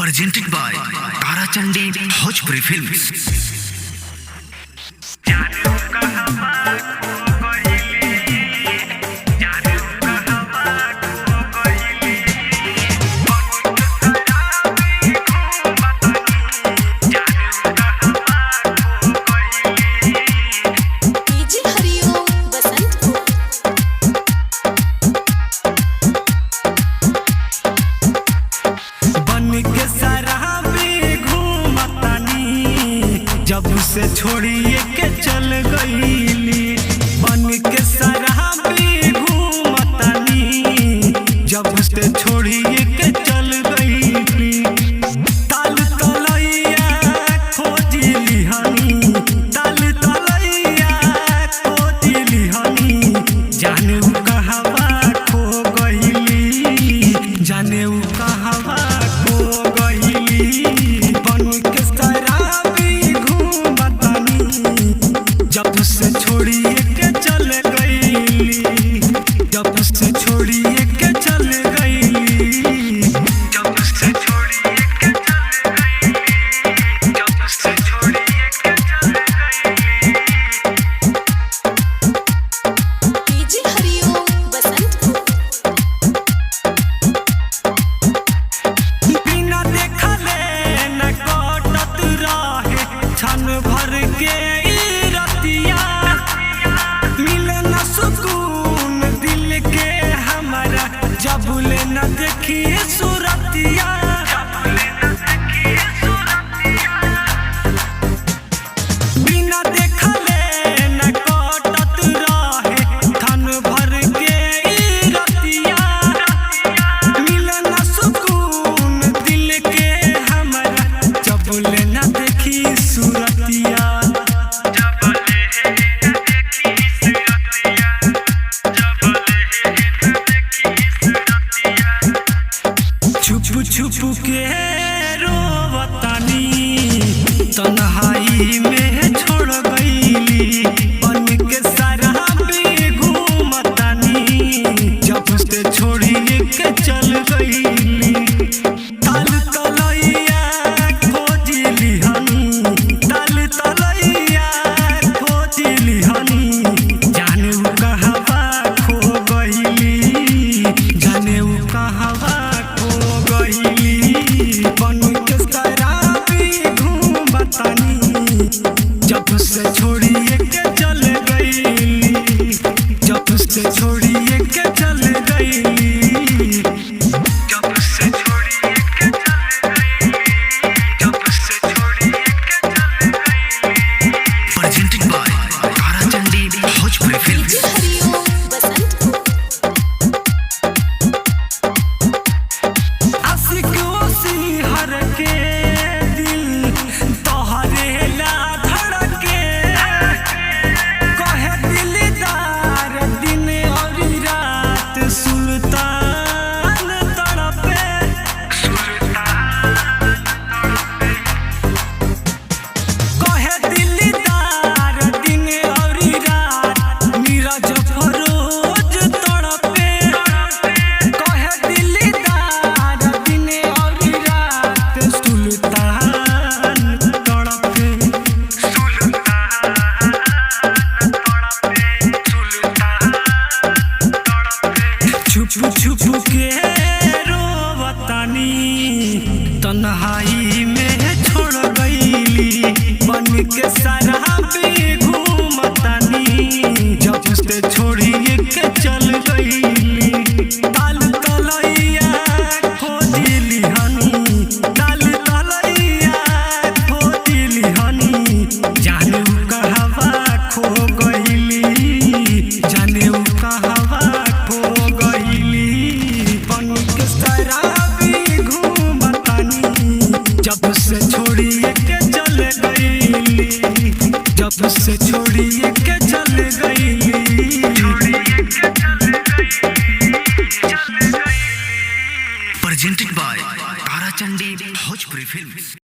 presented by Tarachandi Bhojpuri Films. जब से छोड़िए के चल गईली बन के शराबी घूमतानी, जब से छोड़िए के चल गईली ताल तलैया खोजिली हनी, ताल तलैया खोजिली हनी, जाने उ कहवा खो गईली, जाने उ कहवा खो गईली बन के जब से छोड़िए के चल गईली, जब से छोड़िए के चल गईली, जब से छोड़िए के चल गईली, जब से छोड़िए के चल गईली। डीजे हरिओम बसंतपुर। बिना देखले न कटत रहे क्षण भर के जबले न देखिए सूरतिया, बिना देखले न कटत रहे क्षण भर के रतिया, मिले न सुकून दिल के हमरा जबले न देखी सूरतिया। छुप छुप के रोवतानी तन्हाई में छोड़ गईली बन के शराबी घूमतानी, जब से छोड़िए के चल गईली ताल तलैया खोजिली हनी, ताल तलैया खोजिली हनी, जाने उ कहवा खो गईली, जाने उ कहवा बन के शराबी घूमतानी, जब से छोड़िए के चल गईली, जब से छोड़िए के चल गईली, जब से छोड़िए के चल गईली, जब से छोड़िए के चल गईली। Presented by Tarachandi Bhojpuri Films. छुप छुप के रोवतानी तन्हाई में छोड़ गईली बन के शराबी घूमतानी, जब से छोड़िए के चल गईली ताल तलैया खोजिली हनी, ताल तलैया खोजिली हनी, जाने उ कहवा खो गईली, जाने उ कहवा खो गईली बन के शराबी घूमतानी, जब से छोड़िए के चल गईली, जब से छोड़िए के चल गईली, छोड़िए के चल गईली, चल गईली। Presented by Tarachandi Bhojpuri Films.